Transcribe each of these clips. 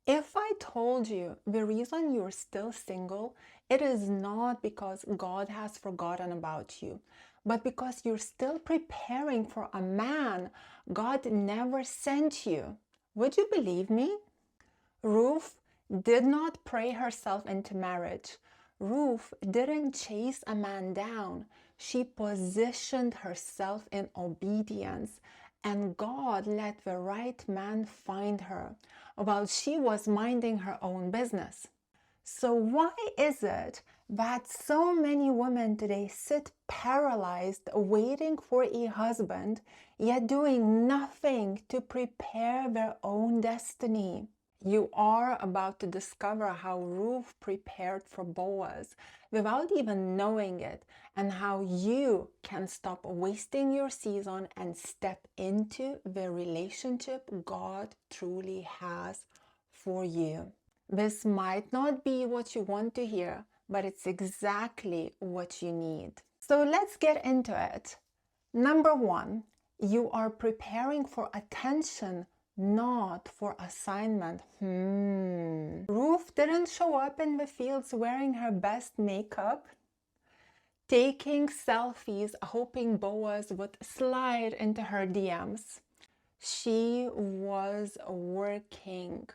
If I told you the reason you're still single, it is not because God has forgotten about you, but because you're still preparing for a man God never sent you. Would you believe me? Ruth did not pray herself into marriage. Ruth didn't chase a man down. She positioned herself in obedience, and God let the right man find her while she was minding her own business. So, why is it that so many women today sit paralyzed waiting for a husband, yet doing nothing to prepare their own destiny? You are about to discover how Ruth prepared for Boaz without even knowing it, and how you can stop wasting your season and step into the relationship God truly has for you. This might not be what you want to hear, but it's exactly what you need. So let's get into it. Number one, you are preparing for attention, not for assignment. Ruth didn't show up in the fields wearing her best makeup, taking selfies, hoping Boaz would slide into her DMs. She was working.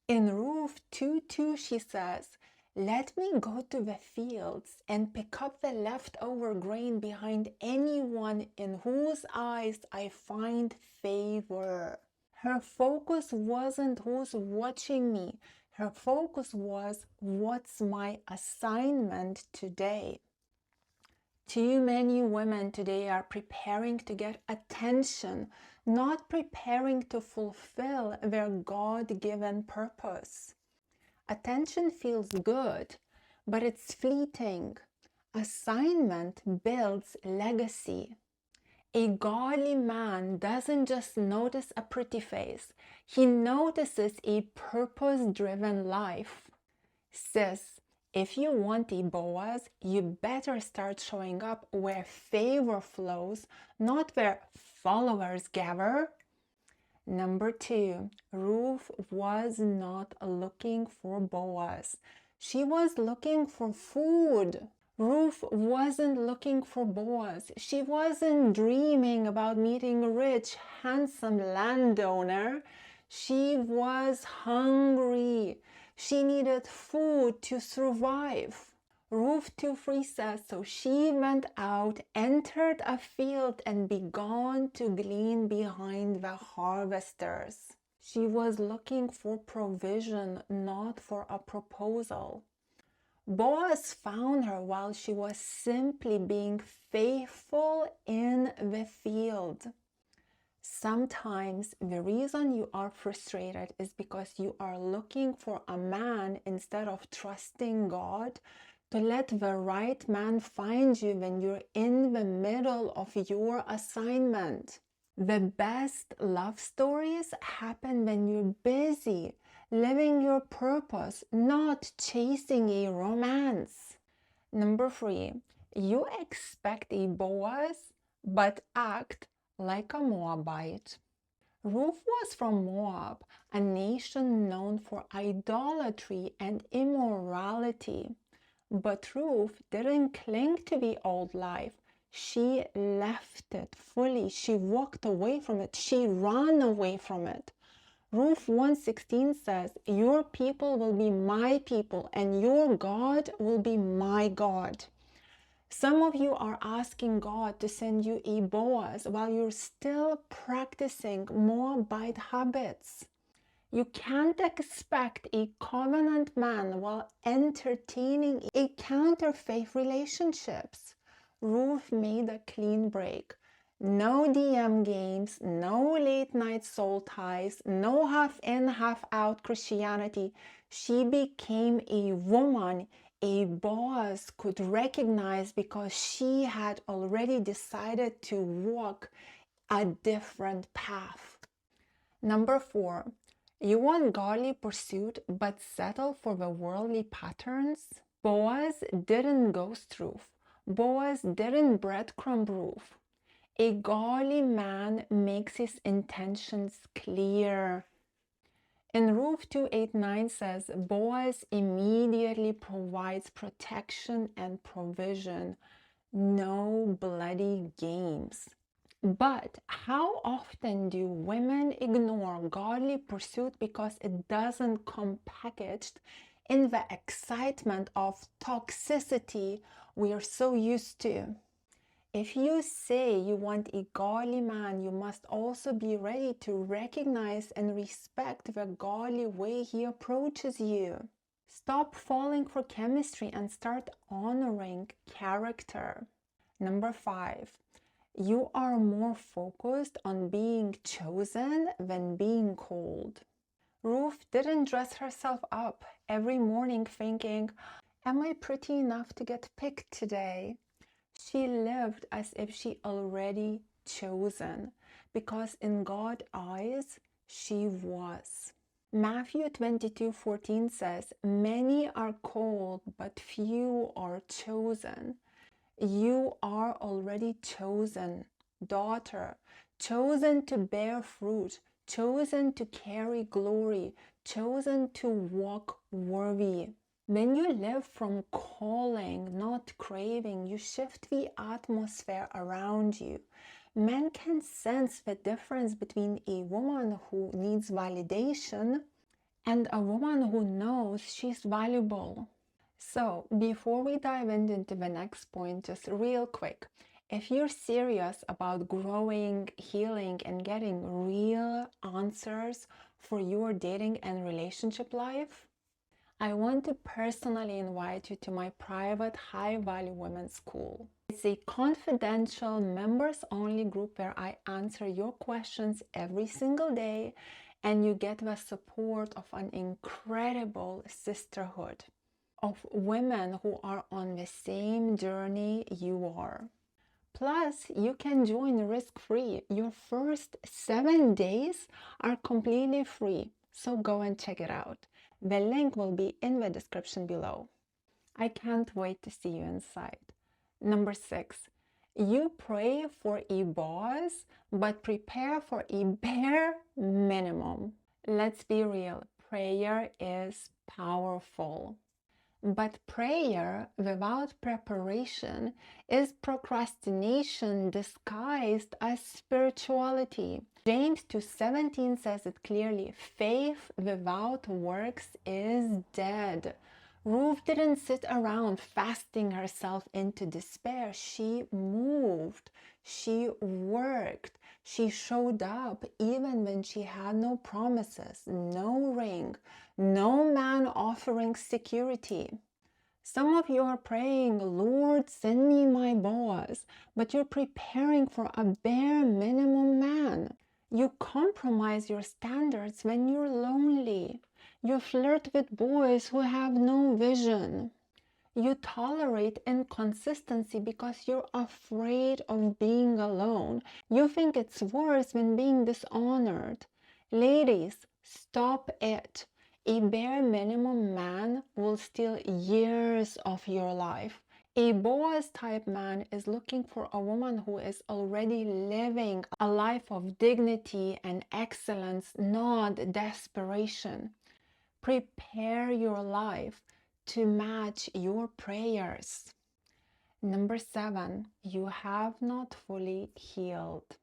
In Ruth 2:2, she says, "Let me go to the fields and pick up the leftover grain behind anyone in whose eyes I find favor." Her focus wasn't who's watching me. Her focus was, what's my assignment today? Too many women today are preparing to get attention, not preparing to fulfill their God-given purpose. Attention feels good, but it's fleeting. Assignment builds legacy. A godly man doesn't just notice a pretty face, he notices a purpose-driven life. Sis, if you want a Boaz, you better start showing up where favor flows, not where followers gather. Number two, Ruth was not looking for Boaz. She was looking for food. Ruth wasn't looking for Boaz. She wasn't dreaming about meeting a rich, handsome landowner. She was hungry. She needed food to survive. Ruth 2:3 says, "So she went out, entered a field, and began to glean behind the harvesters." She was looking for provision, not for a proposal. Boaz found her while she was simply being faithful in the field. Sometimes the reason you are frustrated is because you are looking for a man instead of trusting God to let the right man find you when you're in the middle of your assignment. The best love stories happen when you're busy living your purpose, not chasing a romance. Number three, you expect a Boaz, but act like a Moabite. Ruth was from Moab, a nation known for idolatry and immorality. But Ruth didn't cling to the old life. She left it fully. She walked away from it. She ran away from it. Ruth 1:16 says, "Your people will be my people, and your God will be my God." Some of you are asking God to send you a Boaz while you're still practicing Moabite habits. You can't expect a covenant man while entertaining a counterfeit relationships. Ruth made a clean break. No DM games, no late night soul ties, no half in, half out Christianity. She became a woman a Boaz could recognize because she had already decided to walk a different path. Number four, you want godly pursuit but settle for the worldly patterns? Boaz didn't ghost Ruth. Boaz didn't breadcrumb Ruth. A godly man makes his intentions clear. In Ruth 2:8-9 says, Boaz immediately provides protection and provision. No bloody games. But how often do women ignore godly pursuit because it doesn't come packaged in the excitement of toxicity we are so used to? If you say you want a godly man, you must also be ready to recognize and respect the godly way he approaches you. Stop falling for chemistry and start honoring character. Number 5. You are more focused on being chosen than being called. Ruth didn't dress herself up every morning thinking, am I pretty enough to get picked today? She lived as if she already chosen, because in God's eyes, she was. Matthew 22:14 says, many are called, but few are chosen. You are already chosen, daughter, chosen to bear fruit, chosen to carry glory, chosen to walk worthy. When you live from calling, not craving, you shift the atmosphere around you. Men can sense the difference between a woman who needs validation and a woman who knows she's valuable. So, before we dive into the next point, just real quick, if you're serious about growing, healing, and getting real answers for your dating and relationship life, I want to personally invite you to my private High Value Women's School. It's a confidential, members-only group where I answer your questions every single day, and you get the support of an incredible sisterhood of women who are on the same journey you are. Plus, you can join risk-free. Your first 7 days are completely free, so go and check it out. The link will be in the description below. I can't wait to see you inside. Number 6, you pray for a Boaz, but prepare for a bare minimum. Let's be real, prayer is powerful. But prayer without preparation is procrastination disguised as spirituality. James 2:17 says it clearly, faith without works is dead. Ruth didn't sit around fasting herself into despair. She moved, she worked, she showed up even when she had no promises, no ring, no man offering security. Some of you are praying, Lord, send me my Boaz, but you're preparing for a bare minimum man. You compromise your standards when you're lonely. You flirt with boys who have no vision. You tolerate inconsistency because you're afraid of being alone. You think it's worse than being dishonored. Ladies, stop it. A bare minimum man will steal years of your life. A Boaz type man is looking for a woman who is already living a life of dignity and excellence, not desperation. Prepare your life to match your prayers. Number 7, you have not fully healed.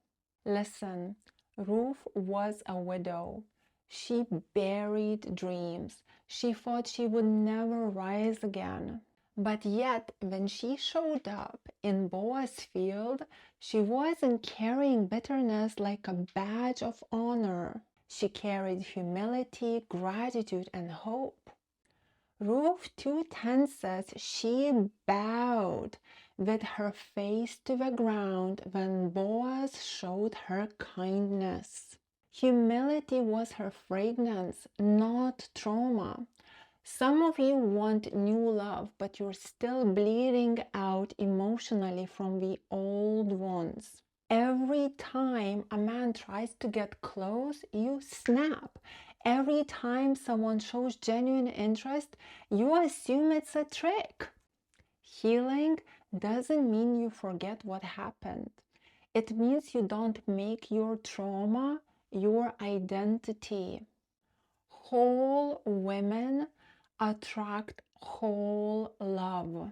Listen, Ruth was a widow. She buried dreams. She thought she would never rise again. But yet, when she showed up in Boaz's field, she wasn't carrying bitterness like a badge of honor. She carried humility, gratitude, and hope. Ruth 2:10 says she bowed with her face to the ground when Boaz showed her kindness. Humility was her fragrance, not trauma. Some of you want new love, but you're still bleeding out emotionally from the old ones. Every time a man tries to get close, you snap. Every time someone shows genuine interest, you assume it's a trick. Healing doesn't mean you forget what happened. It means you don't make your trauma your identity. Whole women attract whole love.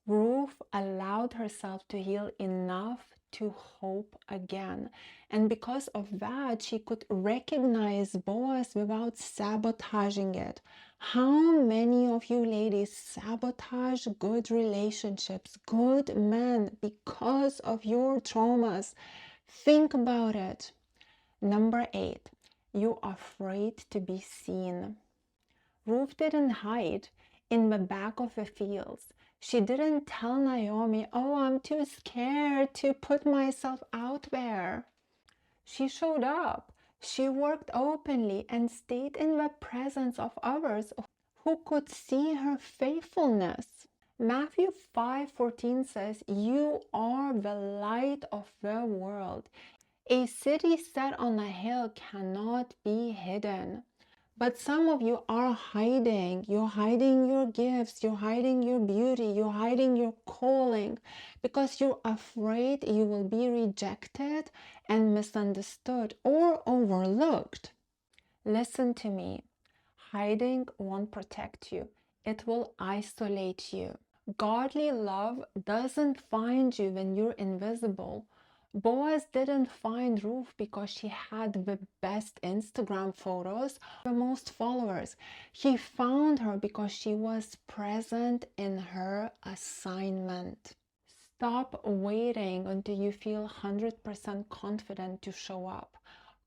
Ruth allowed herself to heal enough to hope again. And because of that, she could recognize Boaz without sabotaging it. How many of you ladies sabotage good relationships, good men, because of your traumas? Think about it. Number 8, you're afraid to be seen. Ruth didn't hide in the back of the fields. She didn't tell Naomi, oh, I'm too scared to put myself out there. She showed up. She worked openly and stayed in the presence of others who could see her faithfulness. Matthew 5:14 says, you are the light of the world. A city set on a hill cannot be hidden. But some of you are hiding. You're hiding your gifts. You're hiding your beauty. You're hiding your calling because you're afraid you will be rejected and misunderstood or overlooked. Listen to me. Hiding won't protect you. It will isolate you. Godly love doesn't find you when you're invisible. Boaz didn't find Ruth because she had the best Instagram photos, the most followers. He found her because she was present in her assignment. Stop waiting until you feel 100% confident to show up.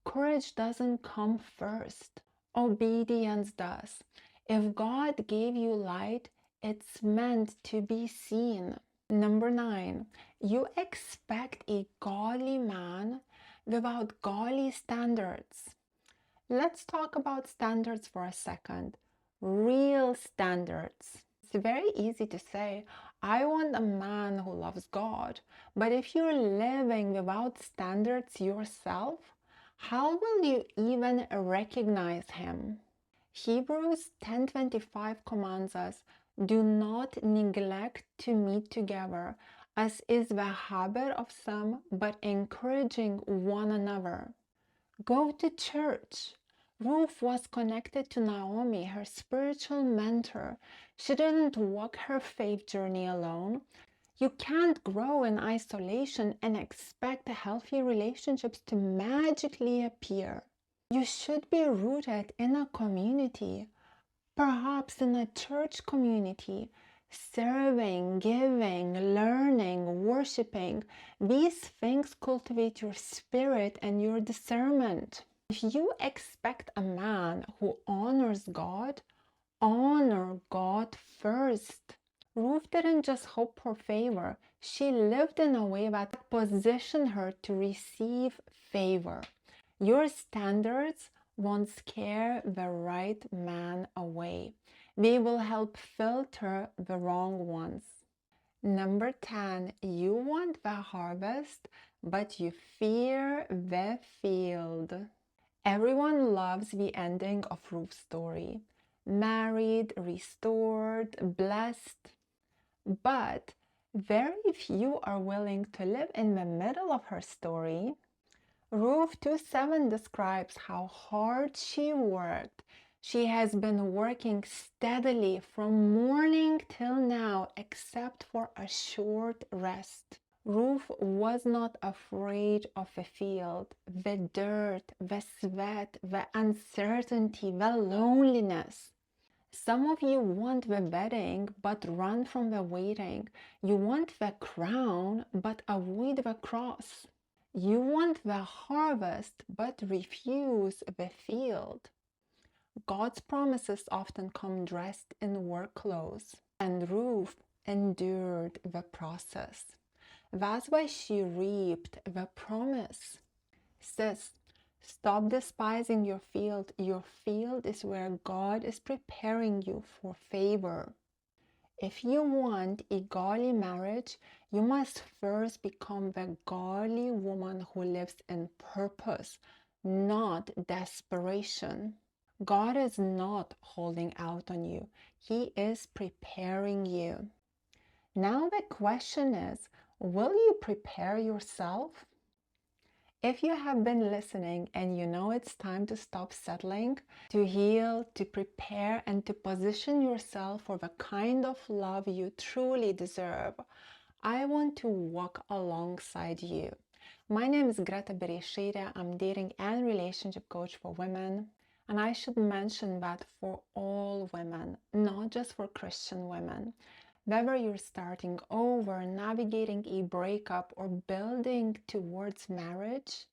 Courage doesn't come first. Obedience does. If God gave you light, it's meant to be seen. Number 9, you expect a godly man without godly standards. Let's talk about standards for a second. Real standards. It's very easy to say, I want a man who loves God. But if you're living without standards yourself, how will you even recognize him? Hebrews 10:25 commands us, do not neglect to meet together, as is the habit of some, but encouraging one another. Go to church. Ruth was connected to Naomi, her spiritual mentor. She didn't walk her faith journey alone. You can't grow in isolation and expect healthy relationships to magically appear. You should be rooted in a community, perhaps in a church community, serving, giving, learning, worshiping. These things cultivate your spirit and your discernment. If you expect a man who honors God, honor God first. Ruth didn't just hope for favor, she lived in a way that positioned her to receive favor. Your standards won't scare the right man away. They will help filter the wrong ones. Number 10, you want the harvest, but you fear the field. Everyone loves the ending of Ruth's story. Married, restored, blessed. But very few are willing to live in the middle of her story. Ruth 2:7 describes how hard she worked. She has been working steadily from morning till now, except for a short rest. Ruth was not afraid of the field, the dirt, the sweat, the uncertainty, the loneliness. Some of you want the wedding but run from the waiting. You want the crown but avoid the cross. You want the harvest but refuse the field. God's promises often come dressed in work clothes, and Ruth endured the process. That's why she reaped the promise. Sis, stop despising your field. Your field is where God is preparing you for favor. If you want a godly marriage, you must first become the godly woman who lives in purpose, not desperation. God is not holding out on you. He is preparing you. Now the question is, will you prepare yourself? If you have been listening and you know it's time to stop settling, to heal, to prepare, and to position yourself for the kind of love you truly deserve, I want to walk alongside you. My name is Greta Bereisaite. I'm dating and relationship coach for women. And I should mention that for all women, not just for Christian women. Whether you're starting over, navigating a breakup, or building towards marriage,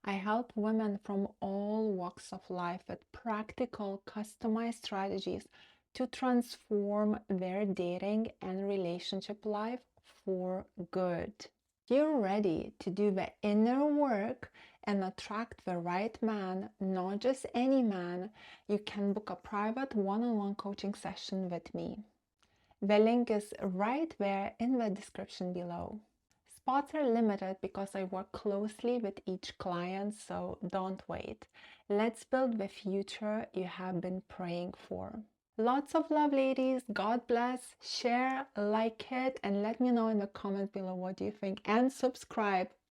I help women from all walks of life with practical, customized strategies to transform their dating and relationship life for good. You're ready to do the inner work and attract the right man, not just any man. You can book a private one-on-one coaching session with me. The link is right there in the description below. Spots are limited because I work closely with each client, so don't wait. Let's build the future you have been praying for. Lots of love, ladies. God bless. Share, like it, and let me know in the comments below what you think. And subscribe.